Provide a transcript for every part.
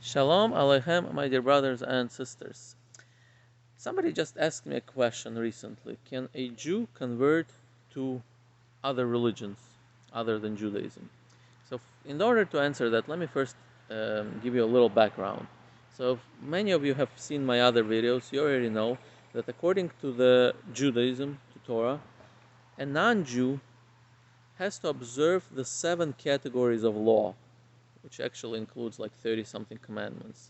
Shalom Aleichem, my dear brothers and sisters. Somebody just asked me a question recently. Can a Jew convert to other religions other than Judaism? So, in order to answer that, let me first give you a little background. So, many of you have seen my other videos. You already know that according to the Judaism, to Torah, a non-Jew has to observe the 7 categories of law, which actually includes like 30-something commandments.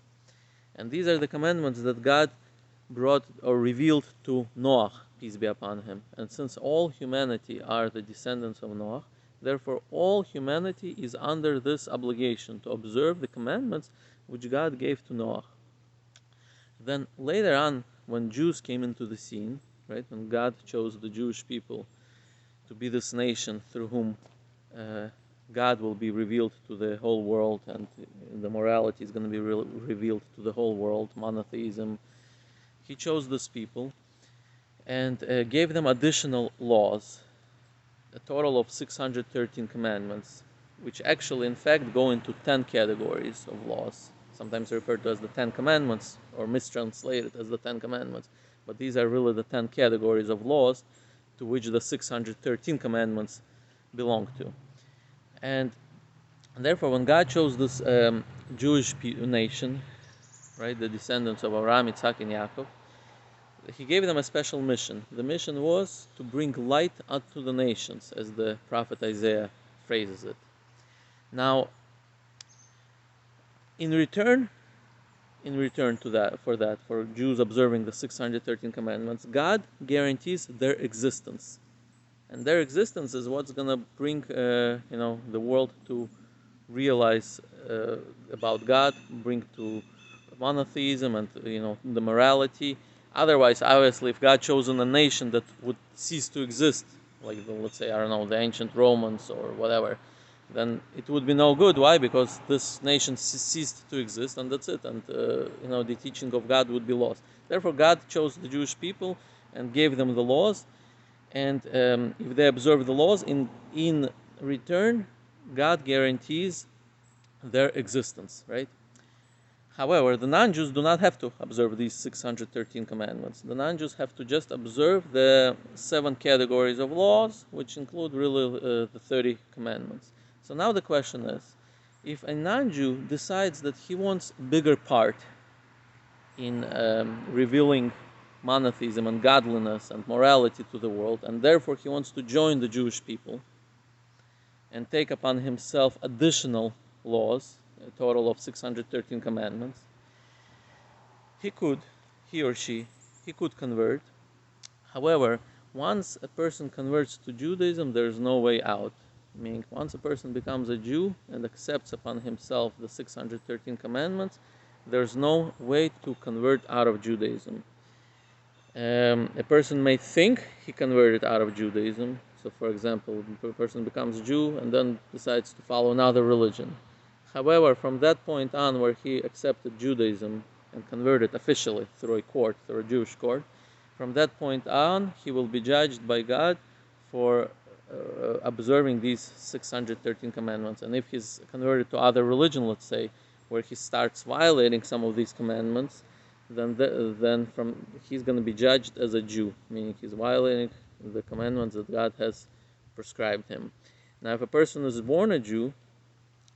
And these are the commandments that God brought or revealed to Noah, peace be upon him. And since all humanity are the descendants of Noah, therefore all humanity is under this obligation to observe the commandments which God gave to Noah. Then later on, when Jews came into the scene, right, when God chose the Jewish people to be this nation through whom God will be revealed to the whole world, and the morality is going to be revealed to the whole world, monotheism. He chose these people and gave them additional laws, a total of 613 commandments, which actually, in fact, go into 10 categories of laws, sometimes referred to as the 10 commandments or mistranslated as the 10 commandments. But these are really the 10 categories of laws to which the 613 commandments belong to. And therefore, when God chose this Jewish nation, right, the descendants of Abraham, Isaac, and Yaakov, He gave them a special mission. The mission was to bring light unto the nations, as the prophet Isaiah phrases it. Now, in return for Jews observing the 613 commandments, God guarantees their existence. And their existence is what's going to bring the world to realize about God, bring to monotheism and the morality. Otherwise, obviously, if God chosen a nation that would cease to exist, like let's say, I don't know, the ancient Romans or whatever, then it would be no good. Why? Because this nation ceased to exist, and that's it. And the teaching of God would be lost. Therefore, God chose the Jewish people and gave them the laws. And if they observe the laws, in return, God guarantees their existence, right? However, the non-Jews do not have to observe these 613 commandments. The non-Jews have to just observe the 7 categories of laws, which include really the 30 commandments. So now the question is, if a non-Jew decides that he wants a bigger part in revealing monotheism and godliness and morality to the world, and therefore he wants to join the Jewish people and take upon himself additional laws, a total of 613 commandments, he or she could convert. However, once a person converts to Judaism, there is no way out. Meaning, once a person becomes a Jew and accepts upon himself the 613 commandments, there's no way to convert out of Judaism. A person may think he converted out of Judaism. So, for example, a person becomes a Jew and then decides to follow another religion. However, from that point on, where he accepted Judaism and converted officially through a Jewish court, from that point on, he will be judged by God for observing these 613 commandments. And if he's converted to other religion, let's say, where he starts violating some of these commandments, then he's going to be judged as a Jew, meaning he's violating the commandments that God has prescribed him. Now, if a person is born a Jew,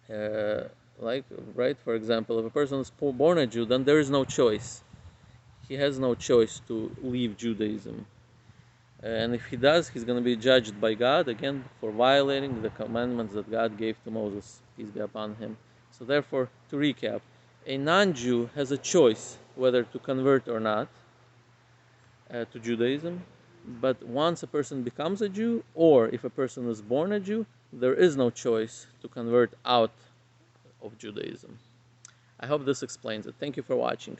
for example, if a person is born a Jew, then there is no choice. He has no choice to leave Judaism. And if he does, he's going to be judged by God, again, for violating the commandments that God gave to Moses, peace be upon him. So therefore, to recap, a non-Jew has a choice whether to convert or not to Judaism. But once a person becomes a Jew, or if a person is born a Jew, there is no choice to convert out of Judaism. I hope this explains it. Thank you for watching.